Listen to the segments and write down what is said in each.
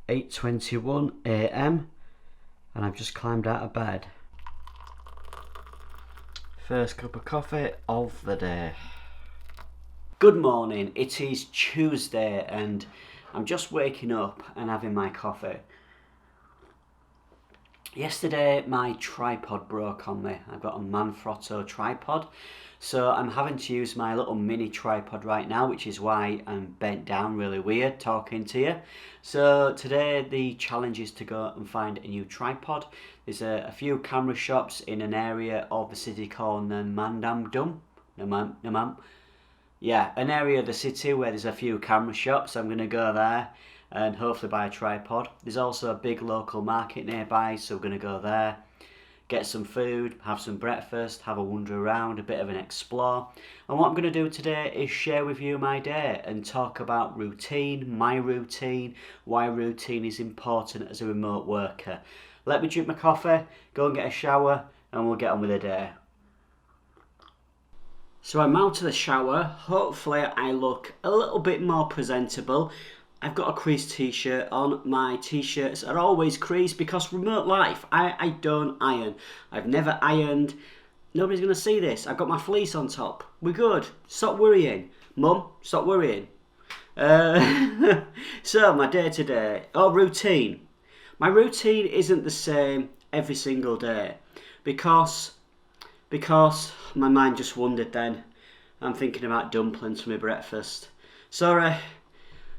8:21 AM and I've just climbed out of bed. First cup of coffee of the day. Good morning, it is Tuesday and I'm just waking up and having my coffee. Yesterday my tripod broke on me. I've got a Manfrotto tripod, so I'm having to use my little mini tripod right now, which is why I'm bent down really weird talking to you. So today the challenge is to go and find a new tripod. There's a few camera shops in an area of the city called Namandam. Yeah, an area of the city where there's a few camera shops. I'm going to go there and hopefully buy a tripod. There's also a big local market nearby, so we're going to go there, get some food, have some breakfast, have a wander around, a bit of an explore. And what I'm going to do today is share with you my day and talk about routine, my routine, why routine is important as a remote worker. Let me drink my coffee, go and get a shower, and we'll get on with the day. So I'm out of the shower. Hopefully I look a little bit more presentable. I've got a creased t-shirt on. My t-shirts are always creased because remote life, I don't iron. I've never ironed. Nobody's going to see this. I've got my fleece on top. We're good. Stop worrying. Mum, stop worrying. So my day-to-day, routine. My routine isn't the same every single day because my mind just wandered then. I'm thinking about dumplings for my breakfast. Sorry.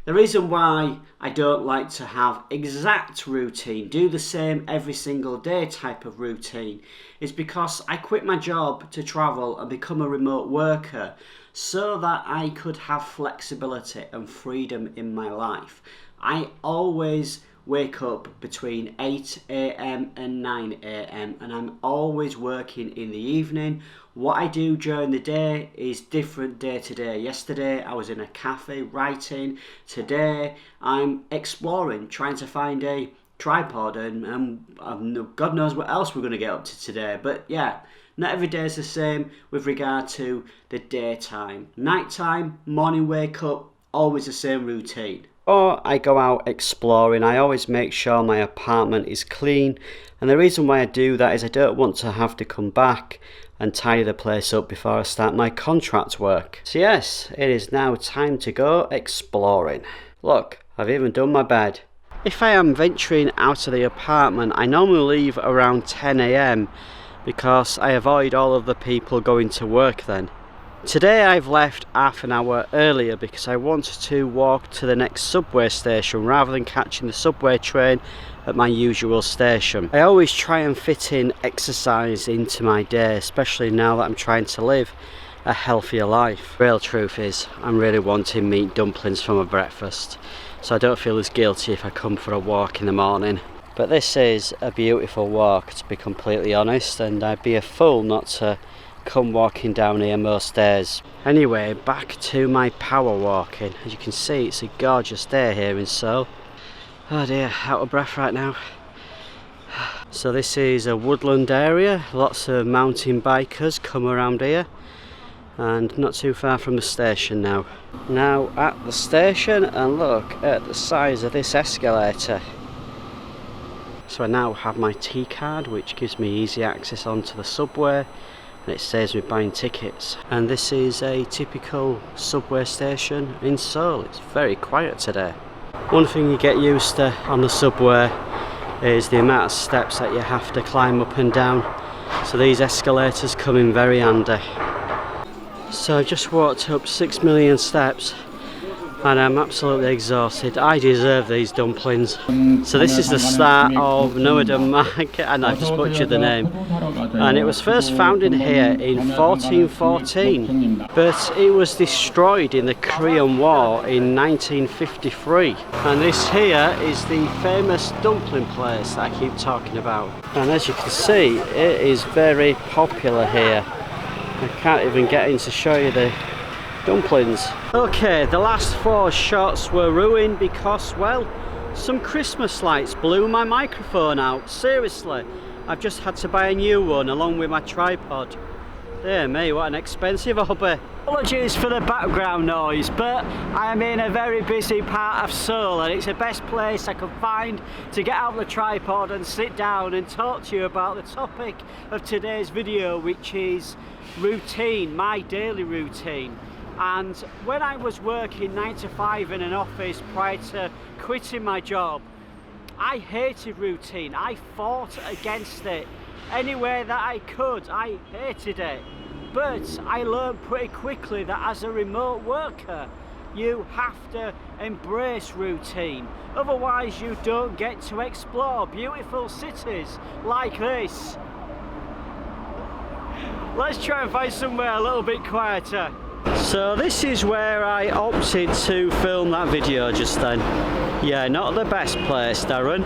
The reason why I don't like to have exact routine, do the same every single day type of routine, is because I quit my job to travel and become a remote worker so that I could have flexibility and freedom in my life. I always wake up between 8 AM and 9 AM and I'm always working in the evening. What I do during the day is different day to day. Yesterday I was in a cafe writing. Today I'm exploring, trying to find a tripod and God knows what else we're going to get up to today. But yeah, not every day is the same with regard to the daytime. Nighttime, morning wake up, always the same routine. Or I go out exploring. I always make sure my apartment is clean, and the reason why I do that is I don't want to have to come back and tidy the place up before I start my contract work. So yes, it is now time to go exploring. Look, I've even done my bed. If I am venturing out of the apartment, I normally leave around 10 AM because I avoid all of the people going to work then. Today I've left half an hour earlier because I wanted to walk to the next subway station rather than catching the subway train at my usual station. I always try and fit in exercise into my day, especially now that I'm trying to live a healthier life. Real truth is, I'm really wanting meat dumplings for my breakfast, so I don't feel as guilty if I come for a walk in the morning. But this is a beautiful walk, to be completely honest, and I'd be a fool not to come walking down here most days. Anyway, back to my power walking. As you can see, it's a gorgeous day here in Seoul. Oh dear, out of breath right now. So this is a woodland area. Lots of mountain bikers come around here, and not too far from the station now. Now at the station, and look at the size of this escalator. So I now have my T card, which gives me easy access onto the subway, and it saves me buying tickets. And this is a typical subway station in Seoul. It's very quiet today. One thing you get used to on the subway is the amount of steps that you have to climb up and down, so these escalators come in very handy. So I just walked up 6 million steps and I'm absolutely exhausted. I deserve these dumplings. So this is the start of Noida Market, and I've just butchered the name. And it was first founded here in 1414, but it was destroyed in the Korean War in 1953. And this here is the famous dumpling place that I keep talking about. And as you can see, it is very popular here. I can't even get in to show you the dumplings. Okay, the last 4 shots were ruined because, well, some Christmas lights blew my microphone out. Seriously, I've just had to buy a new one along with my tripod. Dear me, what an expensive hobby. Apologies for the background noise, but I am in a very busy part of Seoul and it's the best place I can find to get out the tripod and sit down and talk to you about the topic of today's video, which is routine, my daily routine. And when I was working 9 to 5 in an office prior to quitting my job, I hated routine. I fought against it any way that I could. I hated it. But I learned pretty quickly that as a remote worker, you have to embrace routine. Otherwise, you don't get to explore beautiful cities like this. Let's try and find somewhere a little bit quieter. So this is where I opted to film that video just then. Yeah, not the best place, Darren.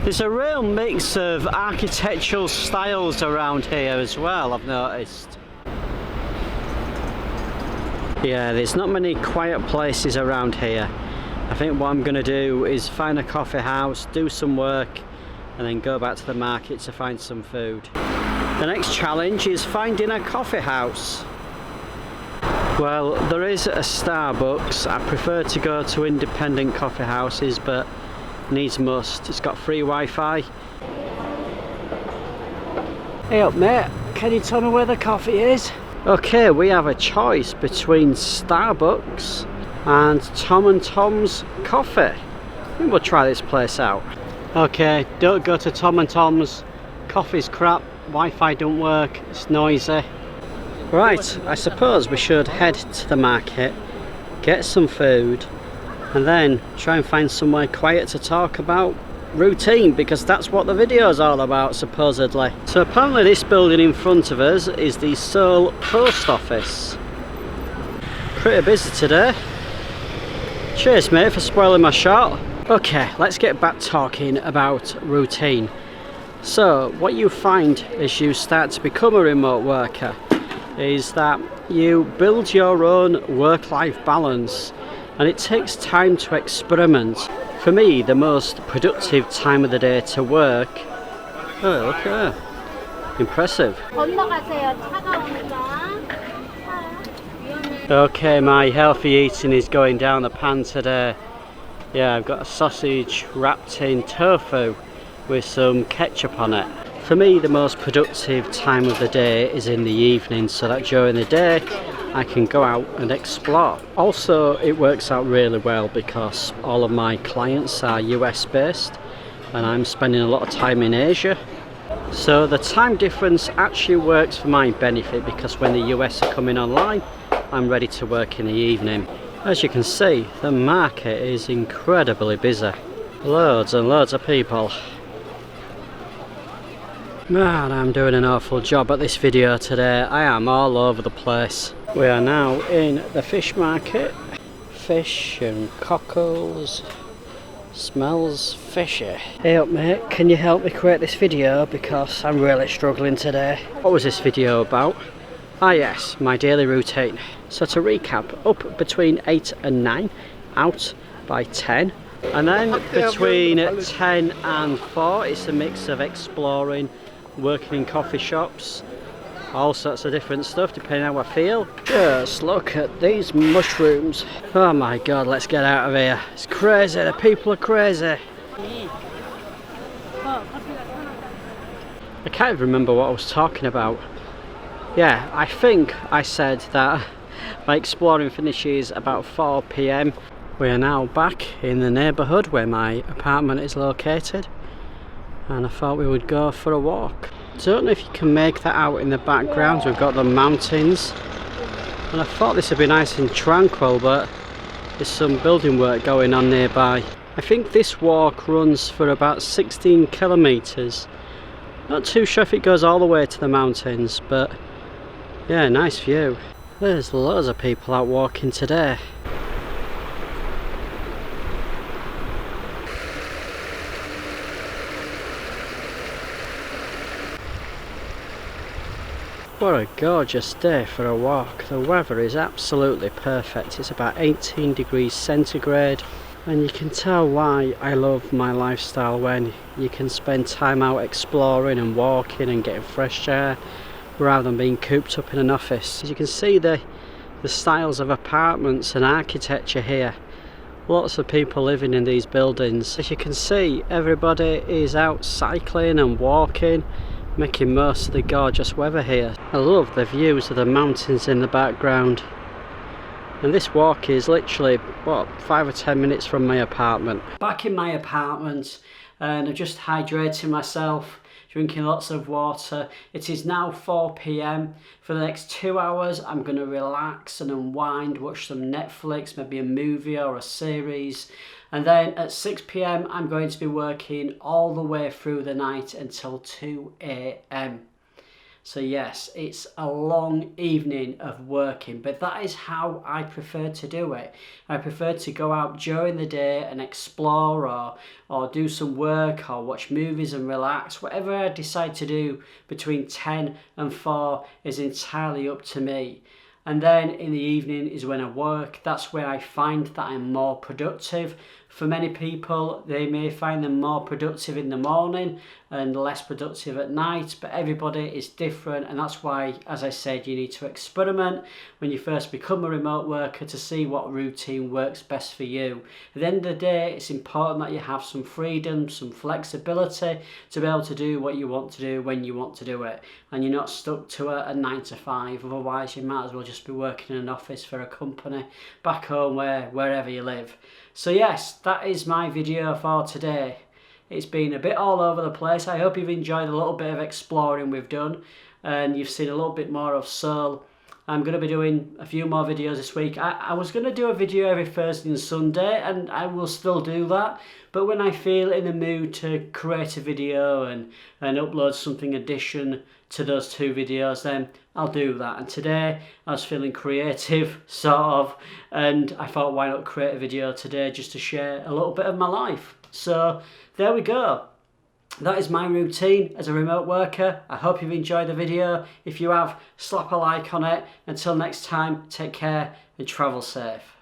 There's a real mix of architectural styles around here as well, I've noticed. Yeah, there's not many quiet places around here. I think what I'm going to do is find a coffee house, do some work, and then go back to the market to find some food. The next challenge is finding a coffee house. Well, there is a Starbucks. I prefer to go to independent coffee houses, but needs must. It's got free Wi-Fi. Hey up mate, can you tell me where the coffee is? Okay, we have a choice between Starbucks and Tom & Tom's Coffee. I think we'll try this place out. Okay, don't go to Tom & Tom's. Coffee's crap, Wi-Fi don't work, it's noisy. Right, I suppose we should head to the market, get some food, and then try and find somewhere quiet to talk about routine, because that's what the video is all about, supposedly. So apparently this building in front of us is the Seoul Post Office. Pretty busy today. Cheers mate for spoiling my shot. Okay, let's get back talking about routine. So what you find as you start to become a remote worker is that you build your own work-life balance, and it takes time to experiment. For me, the most productive time of the day to work... Oh, look at her. Impressive. Okay, my healthy eating is going down the pan today. Yeah, I've got a sausage wrapped in tofu with some ketchup on it. For me, the most productive time of the day is in the evening, so that during the day I can go out and explore. Also, it works out really well because all of my clients are US based and I'm spending a lot of time in Asia. So the time difference actually works for my benefit, because when the US are coming online, I'm ready to work in the evening. As you can see, the market is incredibly busy. Loads and loads of people. Man, I'm doing an awful job at this video today. I am all over the place. We are now in the fish market. Fish and cockles. Smells fishy. Hey up mate, can you help me create this video, because I'm really struggling today. What was this video about? Ah yes, my daily routine. So to recap, up between 8 and 9, out by 10. And then between 10 and 4, it's a mix of exploring, working in coffee shops, all sorts of different stuff depending on how I feel. Just look at these mushrooms. Oh my god, let's get out of here. It's crazy, the people are crazy. I can't remember what I was talking about. Yeah, I think I said that my exploring finishes about 4 PM. We are now back in the neighbourhood where my apartment is located, and I thought we would go for a walk. Don't know if you can make that out in the background. We've got the mountains, and I thought this would be nice and tranquil, but there's some building work going on nearby. I think this walk runs for about 16 kilometres. Not too sure if it goes all the way to the mountains, but yeah, nice view. There's loads of people out walking today. What a gorgeous day for a walk. The weather is absolutely perfect. It's about 18 degrees centigrade, and you can tell why I love my lifestyle when you can spend time out exploring and walking and getting fresh air rather than being cooped up in an office. As you can see, the styles of apartments and architecture here. Lots of people living in these buildings. As you can see, everybody is out cycling and walking, making most of the gorgeous weather here. I love the views of the mountains in the background. And this walk is literally, what, 5 or 10 minutes from my apartment. Back in my apartment, and I'm just hydrating myself, drinking lots of water. It is now 4 p.m. For the next 2 hours, I'm going to relax and unwind, watch some Netflix, maybe a movie or a series. And then at 6 p.m, I'm going to be working all the way through the night until 2 a.m. So yes, it's a long evening of working, but that is how I prefer to do it. I prefer to go out during the day and explore or do some work or watch movies and relax. Whatever I decide to do between 10 and 4 is entirely up to me. And then in the evening is when I work. That's where I find that I'm more productive. For many people, they may find them more productive in the morning and less productive at night, but everybody is different, and that's why, as I said, you need to experiment when you first become a remote worker to see what routine works best for you. At the end of the day, it's important that you have some freedom, some flexibility to be able to do what you want to do when you want to do it, and you're not stuck to a 9 to 5. Otherwise, you might as well just be working in an office for a company back home, wherever you live. So yes, that is my video for today. It's been a bit all over the place. I hope you've enjoyed a little bit of exploring we've done, and you've seen a little bit more of Seoul. I'm going to be doing a few more videos this week. I was going to do a video every Thursday and Sunday, and I will still do that. But when I feel in the mood to create a video and upload something addition to those 2 videos, then I'll do that. And today I was feeling creative, sort of, and I thought, why not create a video today just to share a little bit of my life. So there we go. That is my routine as a remote worker. I hope you've enjoyed the video. If you have, slap a like on it. Until next time, take care and travel safe.